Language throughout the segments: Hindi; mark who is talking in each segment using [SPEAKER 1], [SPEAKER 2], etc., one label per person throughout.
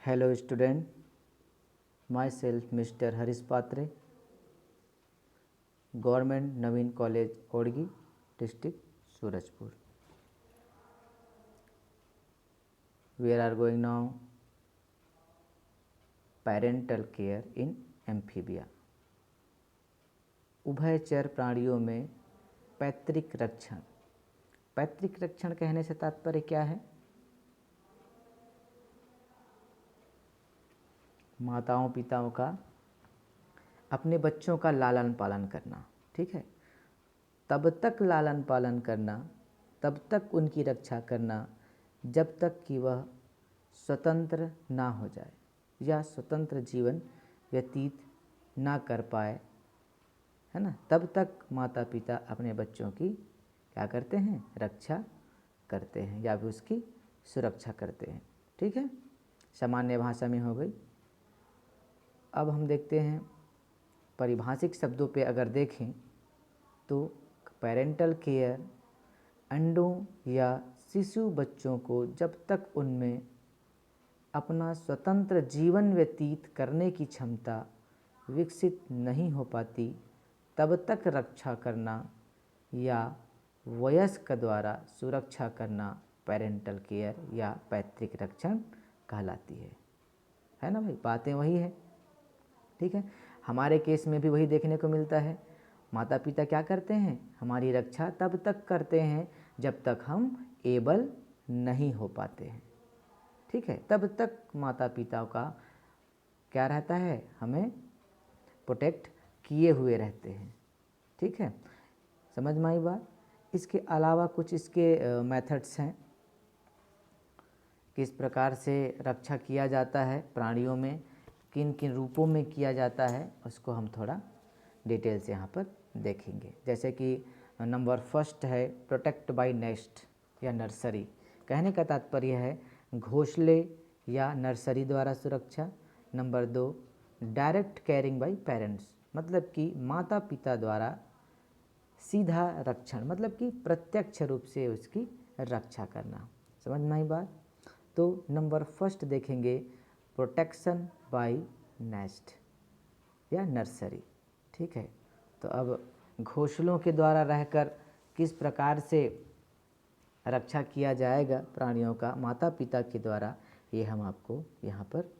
[SPEAKER 1] Hello student, myself Mr. Harish Patre, Government Naveen College, Odgi, District Surajpur. We are going now parental care in amphibia. उभयचर प्राणियों में पैतृक रक्षण। पैतृक रक्षण कहने से तात्पर्य क्या है? माताओं पिताओं का अपने बच्चों का लालन पालन करना, ठीक है। तब तक लालन पालन करना, तब तक उनकी रक्षा करना जब तक कि वह स्वतंत्र ना हो जाए या स्वतंत्र जीवन व्यतीत ना कर पाए, है ना। तब तक माता पिता अपने बच्चों की क्या करते हैं? रक्षा करते हैं या फिर उसकी सुरक्षा करते हैं, ठीक है। सामान्य भाषा में हो गई। अब हम देखते हैं परिभाषिक शब्दों पे अगर देखें तो पेरेंटल केयर अंडों या शिशु बच्चों को जब तक उनमें अपना स्वतंत्र जीवन व्यतीत करने की क्षमता विकसित नहीं हो पाती तब तक रक्षा करना या वयस्क द्वारा सुरक्षा करना पेरेंटल केयर या पैतृक रक्षण कहलाती है ना भाई। बातें वही है, ठीक है। हमारे केस में भी वही देखने को मिलता है। माता पिता क्या करते हैं? हमारी रक्षा तब तक करते हैं जब तक हम एबल नहीं हो पाते हैं, ठीक है। तब तक माता पिता का क्या रहता है? हमें प्रोटेक्ट किए हुए रहते हैं, ठीक है। समझ में आई बात? इसके अलावा कुछ इसके मेथड्स हैं, किस प्रकार से रक्षा किया जाता है प्राणियों में, किन किन रूपों में किया जाता है, उसको हम थोड़ा डिटेल से यहाँ पर देखेंगे। जैसे कि नंबर फर्स्ट है प्रोटेक्ट बाय नेस्ट या नर्सरी। कहने का तात्पर्य है घोंसले या नर्सरी द्वारा सुरक्षा। Number 2 direct caring bye parents, मतलब कि माता पिता द्वारा सीधा रक्षण, मतलब कि प्रत्यक्ष रूप से उसकी रक्षा करना। समझ में आई बात? तो नंबर फर्स्ट देखेंगे प्रोटेक्शन बाय नेस्ट या नर्सरी, ठीक है। तो अब घोंसलों के द्वारा रहकर किस प्रकार से रक्षा किया जाएगा प्राणियों का माता पिता के द्वारा, ये हम आपको यहाँ पर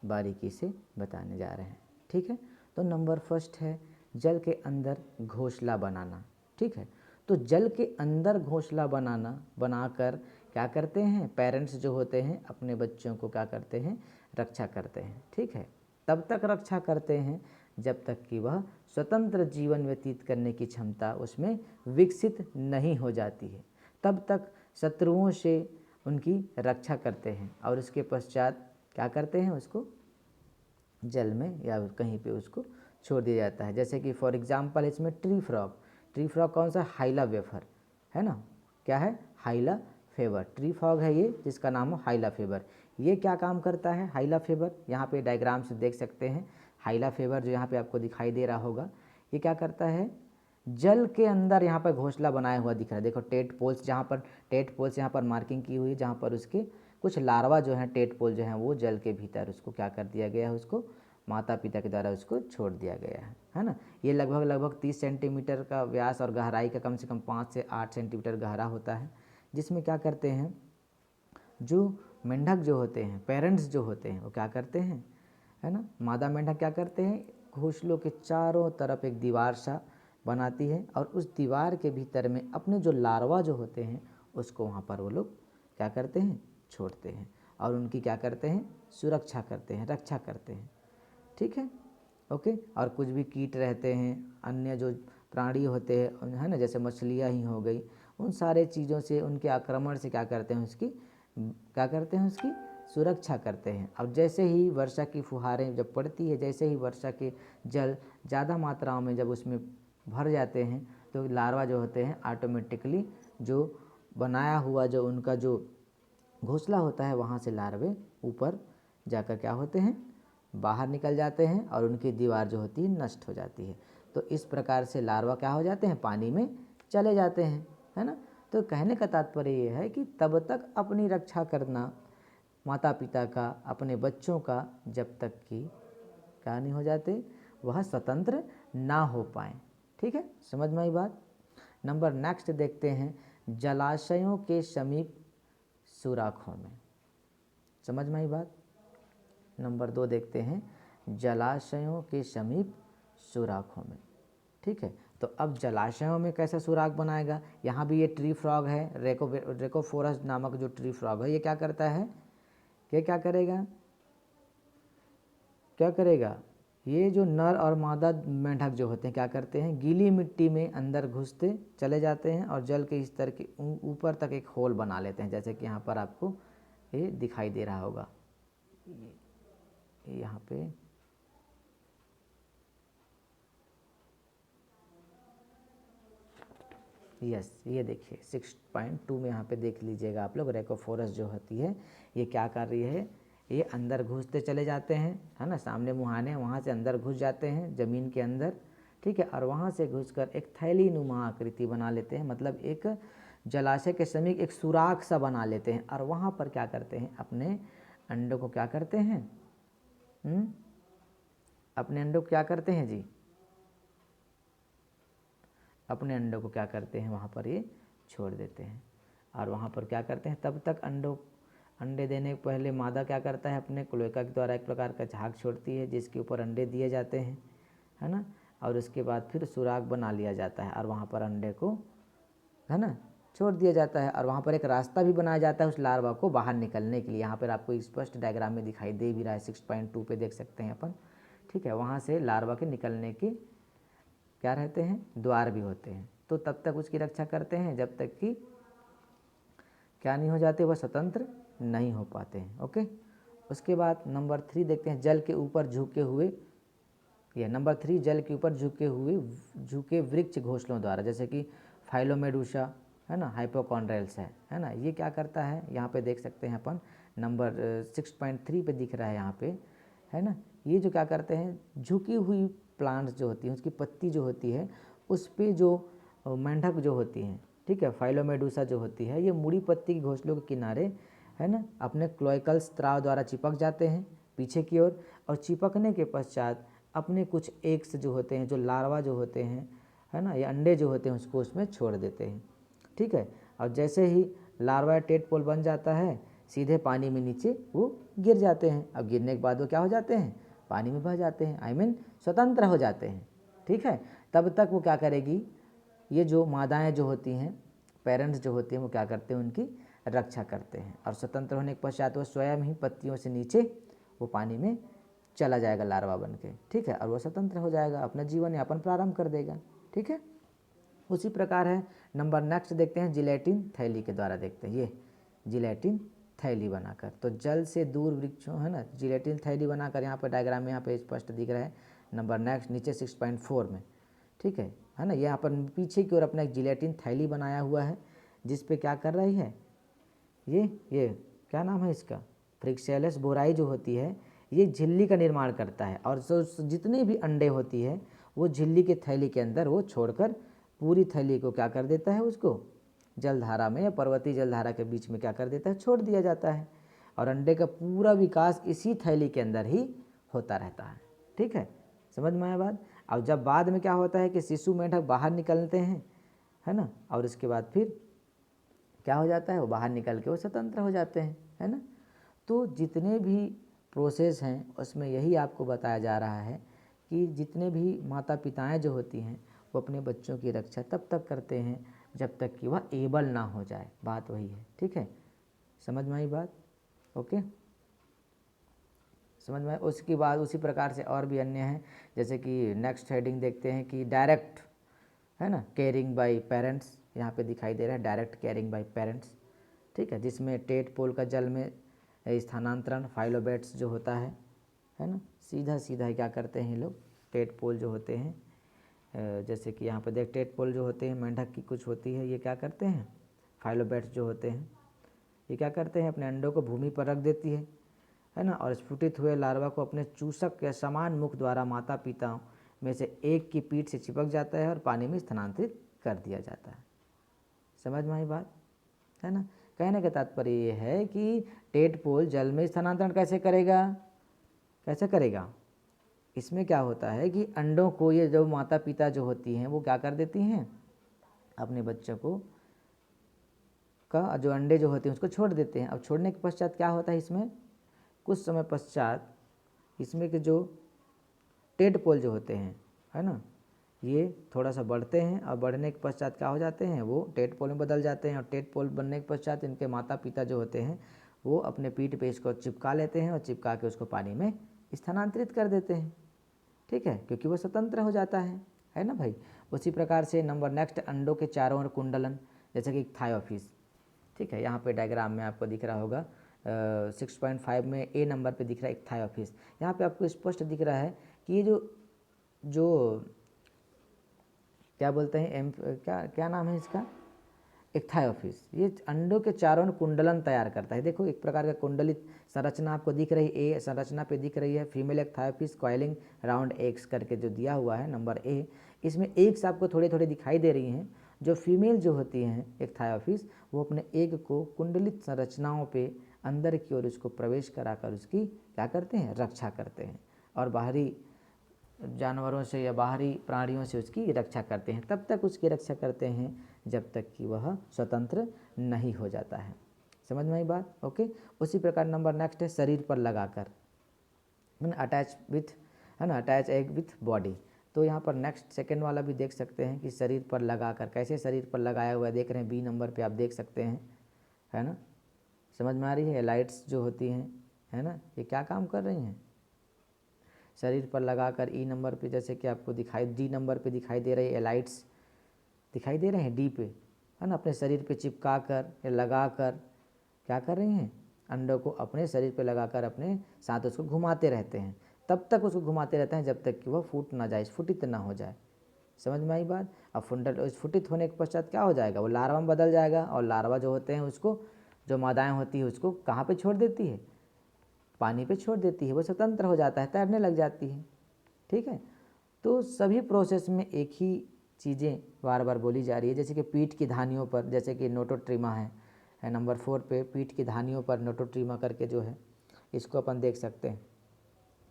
[SPEAKER 1] बारीकी से बताने जा रहे हैं, ठीक है। तो नंबर फर्स्ट है जल के अंदर घोंसला बनाना, ठीक है। तो जल के अंदर घोंसला बनाकर क्या करते हैं? पेरेंट्स जो होते हैं अपने बच्चों को क्या करते हैं? रक्षा करते हैं, ठीक है। तब तक रक्षा करते हैं जब तक कि वह स्वतंत्र जीवन व्यतीत करने की क्षमता उसमें विकसित नहीं हो जाती है। तब तक शत्रुओं से उनकी रक्षा करते हैं और उसके पश्चात क्या करते हैं? उसको जल में या कहीं पे उसको छोड़ दिया जाता है। जैसे कि फॉर एग्जांपल इसमें ट्री फ्रॉग कौन सा? हाइला वेफर, है ना। क्या है? हाइला फेवर। ट्री फ्रॉग है ये, जिसका नाम हो हाइला फेवर। ये क्या काम करता है हाइला फेवर? यहाँ पे डायग्राम से देख सकते हैं। हाइला फेवर जो यहाँ पे आपको दिखाई दे रहा होगा, ये क्या करता है? जल के अंदर यहाँ पर घोंसला बनाया हुआ दिख रहा है। देखो टेट पोल्स यहाँ पर मार्किंग की हुई, जहाँ पर उसके कुछ लार्वा जो हैं टेट पोल जो हैं वो जल के भीतर उसको क्या कर दिया गया है? उसको माता पिता के द्वारा उसको छोड़ दिया गया है ना। ये लगभग 30 सेंटीमीटर का व्यास और गहराई का कम से कम 5 से 8 सेंटीमीटर गहरा होता है, जिसमें क्या करते हैं जो मेंढक जो होते हैं, पेरेंट्स जो होते हैं, वो क्या करते हैं, है ना। मादा मेंढक क्या करते हैं? घोंसलों के चारों तरफ एक दीवार सा बनाती है और उस दीवार के भीतर में अपने जो लार्वा जो होते हैं उसको वहाँ पर वो लोग क्या करते हैं? छोड़ते हैं और उनकी क्या करते हैं? सुरक्षा करते हैं, रक्षा करते हैं, ठीक है, ओके। और कुछ भी कीट रहते हैं, अन्य जो प्राणी होते हैं, है ना, जैसे मछलियाँ ही हो गई, उन सारे चीज़ों से, उनके आक्रमण से क्या करते हैं? उसकी सुरक्षा करते हैं। अब जैसे ही वर्षा की फुहारें जब पड़ती है, जैसे ही वर्षा के जल ज़्यादा मात्राओं में जब उसमें भर जाते हैं, तो लार्वा जो होते हैं ऑटोमेटिकली जो बनाया हुआ जो उनका जो घोंसला होता है वहाँ से लार्वे ऊपर जाकर क्या होते हैं? बाहर निकल जाते हैं और उनकी दीवार जो होती है नष्ट हो जाती है। तो इस प्रकार से लार्वा क्या हो जाते हैं? पानी में चले जाते हैं, है ना। तो कहने का तात्पर्य ये है कि तब तक अपनी रक्षा करना माता पिता का, अपने बच्चों का, जब तक कि क्या नहीं हो जाते, वह स्वतंत्र ना हो पाए। ठीक है, समझ में आई बात। नंबर नेक्स्ट देखते हैं, जलाशयों के समीप सुराखों में। समझ में आई बात। नंबर 2 देखते हैं, जलाशयों के समीप सुराखों में। ठीक है, तो अब जलाशयों में कैसे सुराख बनाएगा। यहाँ भी ये ट्री फ्रॉग है, रेकोफोरस नामक जो ट्री फ्रॉग है, ये क्या करता है, ये क्या करेगा, क्या करेगा, ये जो नर और मादा मेंढक जो होते हैं क्या करते हैं, गीली मिट्टी में अंदर घुसते चले जाते हैं और जल के स्तर के ऊपर तक एक होल बना लेते हैं, जैसे कि यहाँ पर आपको ये दिखाई दे रहा होगा, यहाँ पे यस, ये देखिए 6.2 में यहाँ पे देख लीजिएगा आप लोग, रेकोफोरस जो होती है ये क्या कर रही है, ये अंदर घुसते चले जाते हैं, है ना, सामने मुहाने वहाँ से अंदर घुस जाते हैं ज़मीन के अंदर। ठीक है, और वहाँ से घुसकर एक थैली नुमा आकृति बना लेते हैं, मतलब एक जलाशय के समीप एक सुराख सा बना लेते हैं और वहाँ पर क्या करते हैं, अपने अंडों को क्या करते हैं, अपने अंडों को क्या करते हैं जी, अपने अंडों को क्या करते हैं वहाँ पर ये छोड़ देते हैं। और वहाँ पर क्या करते हैं, तब तक अंडे देने के पहले मादा क्या करता है, अपने क्लोएका के द्वारा एक प्रकार का झाग छोड़ती है जिसके ऊपर अंडे दिए जाते हैं, है ना, और उसके बाद फिर सुराख बना लिया जाता है और वहाँ पर अंडे को, है ना, छोड़ दिया जाता है और वहाँ पर एक रास्ता भी बनाया जाता है उस लार्वा को बाहर निकलने के लिए। यहाँ पर आपको स्पष्ट डायग्राम में दिखाई दे भी रहा है, 6.2 पे देख सकते हैं अपन। ठीक है, वहाँ से लार्वा के निकलने की क्या रहते हैं, द्वार भी होते हैं। तो तब तक उसकी रक्षा करते हैं जब तक कि क्या नहीं हो जाते, वह स्वतंत्र नहीं हो पाते हैं। ओके, उसके बाद नंबर 3 देखते हैं, जल के ऊपर झुके हुए, यह नंबर 3 जल के ऊपर झुके वृक्ष घोंसलों द्वारा, जैसे कि फाइलोमेडुसा, है ना, हाइपोकॉन्ड्रियल्स है ना, ये क्या करता है, यहाँ पे देख सकते हैं अपन, नंबर 6.3 पे दिख रहा है यहाँ पे, है ना, ये जो क्या करते हैं, झुकी हुई प्लांट्स जो होती हैं उसकी पत्ती जो होती है उस पे जो मेंढक जो होती हैं, ठीक है, फाइलोमेडुसा जो होती है, ये मुड़ी पत्ती के घोंसलों के किनारे, है ना, अपने क्लोइकल स्त्राव द्वारा चिपक जाते हैं पीछे की ओर, और चिपकने के पश्चात अपने कुछ एग्स जो होते हैं, जो लार्वा जो होते हैं, है ना, ये अंडे जो होते हैं उसको उसमें छोड़ देते हैं। ठीक है, और जैसे ही लार्वा टेडपोल बन जाता है सीधे पानी में नीचे वो गिर जाते हैं। अब गिरने के बाद वो क्या हो जाते हैं, पानी में बह जाते हैं, आई मीन स्वतंत्र हो जाते हैं। ठीक है, तब तक वो क्या करेगी, ये जो मादाएं जो होती हैं, पेरेंट्स जो होते हैं, वो क्या करते हैं, उनकी रक्षा करते हैं और स्वतंत्र होने के पश्चात वो स्वयं ही पत्तियों से नीचे वो पानी में चला जाएगा लार्वा बन के। ठीक है, और वो स्वतंत्र हो जाएगा, अपना जीवन यापन प्रारंभ कर देगा। ठीक है, उसी प्रकार है। नंबर नेक्स्ट देखते हैं, जिलेटिन थैली के द्वारा देखते हैं, ये जिलेटिन थैली बनाकर, तो जल से दूर वृक्षों, है ना, जिलेटिन थैली बनाकर, यहाँ पर डायग्राम में यहाँ पे स्पष्ट दिख रहा है। नंबर नेक्स्ट नीचे 6.4 में, ठीक है ना, यहाँ पर पीछे की ओर अपना एक जिलेटिन थैली बनाया हुआ है जिस पे क्या कर रही है, ये क्या नाम है इसका, फ्रिक्सेलस बोराई जो होती है, ये झिल्ली का निर्माण करता है और जितने भी अंडे होती है वो झिल्ली के थैली के अंदर वो छोड़कर पूरी थैली को क्या कर देता है, उसको जलधारा में या पर्वतीय जलधारा के बीच में क्या कर देता है, छोड़ दिया जाता है और अंडे का पूरा विकास इसी थैली के अंदर ही होता रहता है। ठीक है, समझ में आया बात। अब जब बाद में क्या होता है कि शिशु मेंढक बाहर निकलते हैं, है ना, और इसके बाद फिर क्या हो जाता है, वो बाहर निकल के वो स्वतंत्र हो जाते हैं, है ना। तो जितने भी प्रोसेस हैं उसमें यही आपको बताया जा रहा है कि जितने भी माता पिताएं जो होती हैं वो अपने बच्चों की रक्षा तब तक करते हैं जब तक कि वह एबल ना हो जाए, बात वही है। ठीक है, समझ में आई बात। ओके, समझ में। उसके बाद उसी प्रकार से और भी अन्य हैं, जैसे कि नेक्स्ट हेडिंग देखते हैं कि डायरेक्ट, है ना, केयरिंग बाय पेरेंट्स, यहाँ पे दिखाई दे रहा है डायरेक्ट केयरिंग बाय पेरेंट्स। ठीक है, जिसमें टेडपोल का जल में स्थानांतरण फाइलोबेट्स जो होता है ना, सीधा सीधा क्या करते हैं ये लोग, टेडपोल जो होते हैं, जैसे कि यहाँ पर देख टेडपोल जो होते हैं मेंढक की कुछ होती है, ये क्या करते हैं, फाइलोबेट्स जो होते हैं ये क्या करते हैं, अपने अंडों को भूमि पर रख देती है ना, और स्फुटित हुए लार्वा को अपने चूसक के समान मुख द्वारा माता पिता में से एक की पीठ से चिपक जाता है और पानी में स्थानांतरित कर दिया जाता है। समझ में आई बात, है ना। कहने का तात्पर्य ये है कि टेडपोल जल में स्थानांतरण कैसे करेगा। इसमें क्या होता है कि अंडों को ये जो माता पिता जो होती हैं वो क्या कर देती हैं, अपने बच्चों को का जो अंडे जो होते हैं उसको छोड़ देते हैं। अब छोड़ने के पश्चात क्या होता है, इसमें कुछ समय पश्चात इसमें के जो टेडपोल जो होते हैं, है ना, ये थोड़ा सा बढ़ते हैं और बढ़ने के पश्चात क्या हो जाते हैं, वो टेडपोल में बदल जाते हैं। और टेडपोल बनने के पश्चात इनके माता पिता जो होते हैं वो अपने पीठ पे इसको चिपका लेते हैं और चिपका के उसको पानी में स्थानांतरित कर देते हैं। ठीक है, क्योंकि वो स्वतंत्र हो जाता है ना भाई। उसी प्रकार से नंबर नेक्स्ट, अंडों के चारों ओर कुंडलन, जैसे कि थायोफिस। ठीक है, यहाँ पे डायग्राम में आपको दिख रहा होगा 6.5 में ए नंबर पे दिख रहा है एक थायोफिस। यहाँ पे आपको स्पष्ट दिख रहा है कि ये जो क्या बोलते हैं क्या नाम है इसका, एक थायोफिस। ये अंडों के चारों ओर कुंडलन तैयार करता है। देखो एक प्रकार का कुंडलित संरचना आपको दिख रही है, ए संरचना पे दिख रही है। फीमेल एक थायोफिस कॉइलिंग राउंड एग्स करके जो दिया हुआ है नंबर ए, इसमें एग्स आपको थोड़े थोड़े दिखाई दे रही हैं। जो फीमेल जो होती हैं एक थायोफिस, वो अपने एग को कुंडलित संरचनाओं पे अंदर की ओर उसको प्रवेश कराकर उसकी क्या करते हैं, रक्षा करते हैं और बाहरी जानवरों से या बाहरी प्राणियों से उसकी रक्षा करते हैं। तब तक उसकी रक्षा करते हैं जब तक कि वह स्वतंत्र नहीं हो जाता है। समझ में आई बात। ओके, उसी प्रकार नंबर नेक्स्ट है शरीर पर लगाकर, अटैच विथ, है ना, अटैच एग विथ बॉडी। तो यहाँ पर नेक्स्ट सेकेंड वाला भी देख सकते हैं कि शरीर पर लगाकर, कैसे शरीर पर लगाया हुआ है देख रहे हैं, बी नंबर पे आप देख सकते हैं, है ना। समझ में आ रही है, लाइट्स जो होती हैं, है ना, ये क्या काम कर रही हैं, शरीर पर लगाकर। ई नंबर पे जैसे कि आपको दिखाई, डी नंबर पे दिखाई दे रही है लाइट्स, दिखाई दे रहे हैं डी पे, है ना, अपने शरीर पे चिपका कर या लगा कर क्या कर रही हैं, अंडों को अपने शरीर पे लगाकर अपने साथ उसको घुमाते रहते हैं। तब तक उसको घुमाते रहते हैं जब तक कि वह फूट ना जाए, स्फुटित ना हो जाए। समझ में आई बात। अब स्फुटित होने के पश्चात क्या हो जाएगा, वो लार्वा में बदल जाएगा। और लार्वा जो होते हैं उसको, जो मादाएँ होती है उसको कहाँ पर छोड़ देती है, पानी पे छोड़ देती है, वो स्वतंत्र हो जाता है, तैरने लग जाती है। ठीक है, तो सभी प्रोसेस में एक ही चीज़ें बार बार बोली जा रही है। जैसे कि पीठ की धानियों पर, जैसे कि नोटोट्रिमा है नंबर 4 पे, पीठ की धानियों पर नोटोट्रिमा करके जो है इसको अपन देख सकते हैं,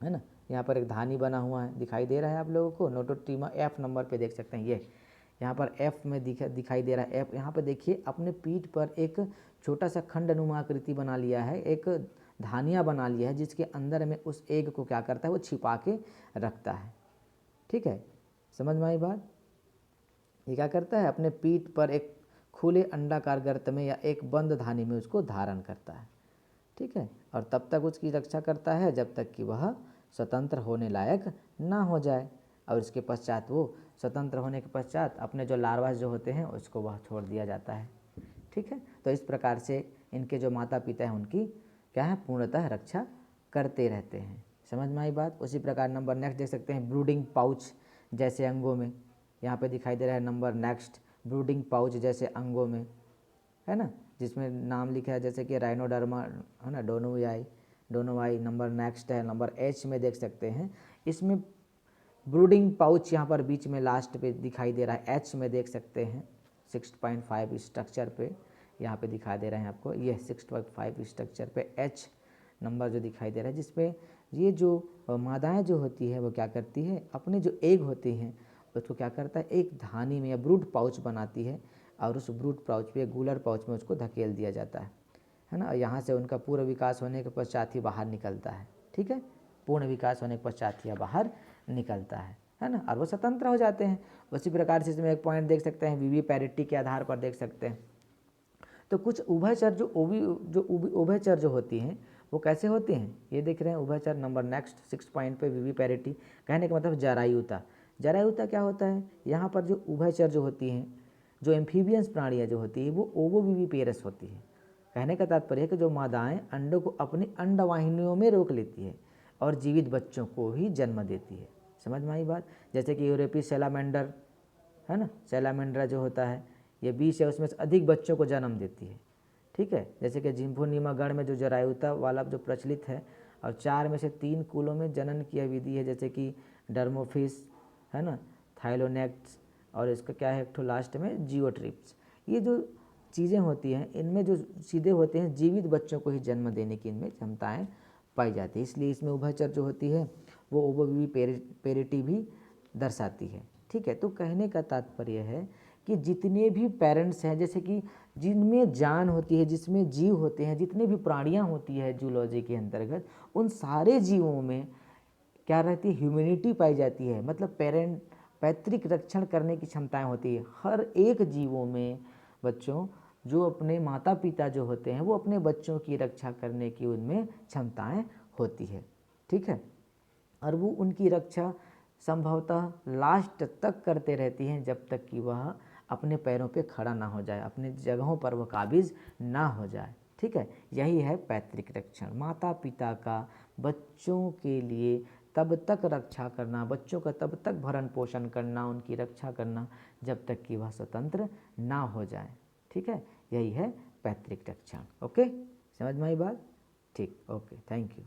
[SPEAKER 1] है ना। यहाँ पर एक धानी बना हुआ है, दिखाई दे रहा है आप लोगों को, नोटोट्रिमा एफ नंबर पे देख सकते हैं। ये यहाँ पर एफ में दिखाई दे रहा है। एफ यहाँ पर देखिए अपने पीठ पर एक छोटा सा खंडनुमा आकृति बना लिया है, एक धानिया बना लिया है, जिसके अंदर में उस एग को क्या करता है, वो छिपा के रखता है। ठीक है, समझ में आई बात। ये क्या करता है, अपने पीठ पर एक खुले अंडाकार गर्त में या एक बंद धानी में उसको धारण करता है। ठीक है, और तब तक उसकी रक्षा करता है जब तक कि वह स्वतंत्र होने लायक ना हो जाए। और इसके पश्चात वो स्वतंत्र होने के पश्चात अपने जो लार्वा जो होते हैं उसको वह छोड़ दिया जाता है। ठीक है, तो इस प्रकार से इनके जो माता पिता हैं उनकी क्या है, पूर्णतः रक्षा करते रहते हैं। समझ में आई बात। उसी प्रकार नंबर नेक्स्ट देख सकते हैं, ब्रूडिंग पाउच जैसे अंगों में, यहाँ पे दिखाई दे रहा है नंबर नेक्स्ट, ब्रूडिंग पाउच जैसे अंगों में, है ना, जिसमें नाम लिखा है जैसे कि राइनोडर्मा, है ना, डोनोवाई। नंबर नेक्स्ट है नंबर एच में देख सकते हैं, इसमें ब्रूडिंग पाउच यहाँ पर बीच में लास्ट पे दिखाई दे रहा है, एच में देख सकते हैं 6.5 स्ट्रक्चर पे यहाँ पे दिखाई दे रहे हैं आपको, ये 6.5 स्ट्रक्चर पे एच नंबर जो दिखाई दे रहा है, जिसपे ये जो मादाएँ जो होती है वो क्या करती है, अपने जो एग होती हैं उसको क्या करता है, एक धानी में या ब्रूड पाउच बनाती है और उस ब्रूड पाउच पे, गूलर पाउच में उसको धकेल दिया जाता है ना। यहाँ से उनका पूर्ण विकास होने के पश्चात ही बाहर निकलता है। ठीक है, पूर्ण विकास होने के पश्चात ही बाहर निकलता है ना, और वो स्वतंत्र हो जाते हैं। उसी प्रकार से इसमें एक पॉइंट देख सकते हैं, विविपैरिटी के आधार पर देख सकते हैं। तो कुछ उभयचर उभयचर जो होती हैं वो कैसे होती हैं, ये देख रहे हैं उभयचर नंबर नेक्स्ट 6 पॉइंट पे, विविपैरिटी कहने का मतलब जरायुता। जरायुता क्या होता है, यहाँ पर जो उभयचर जो होती हैं, जो एम्फीबियंस प्राणियाँ जो होती है वो ओवोविविपेरस होती है। कहने का तात्पर्य है कि जो मादाएँ अंडों को अपनी अंडवाहिनियों में रोक लेती है और जीवित बच्चों को ही जन्म देती है। समझ में आई बात। जैसे कि यूरोपीय सैलामेंडर, है ना, सैलामेंड्रा जो होता है ये 20 है, उसमें से अधिक बच्चों को जन्म देती है। ठीक है, जैसे कि जिम्फोनीमा गण में जो जरायुता वाला जो प्रचलित है, और 4 में से 3 कुलों में जनन की विधि है, जैसे कि डर्मोफिस, है ना, थाइलोनेक्ट्स, और इसका क्या है एक ठो लास्ट में जियोट्रिप्स। ये जो चीज़ें होती हैं, इनमें जो सीधे होते हैं जीवित बच्चों को ही जन्म देने की इनमें क्षमताएं पाई जाती है। इसलिए इसमें उभयचर जो होती है वो ओबोविवी पेरिटी भी दर्शाती है। ठीक है, तो कहने का तात्पर्य है कि जितने भी पेरेंट्स हैं, जैसे कि जिनमें जान होती है, जिसमें जीव होते हैं, जितने भी प्राणियां होती है जूलॉजी के अंतर्गत, उन सारे जीवों में क्या रहती है, ह्यूमैनिटी पाई जाती है। मतलब पैतृक रक्षण करने की क्षमताएं होती है हर एक जीवों में। बच्चों, जो अपने माता पिता जो होते हैं वो अपने बच्चों की रक्षा करने की उनमें क्षमताएं होती है। ठीक है, और वो उनकी रक्षा संभवतः लास्ट तक करते रहती हैं जब तक कि वह अपने पैरों पे खड़ा ना हो जाए, अपने जगहों पर वह काबिज ना हो जाए। ठीक है, यही है पैतृक रक्षण। माता पिता का बच्चों के लिए तब तक रक्षा करना, बच्चों का तब तक भरण पोषण करना, उनकी रक्षा करना जब तक कि वह स्वतंत्र ना हो जाए। ठीक है, यही है पैतृक रक्षण। ओके, समझ में आई बात? ठीक, ओके, थैंक यू।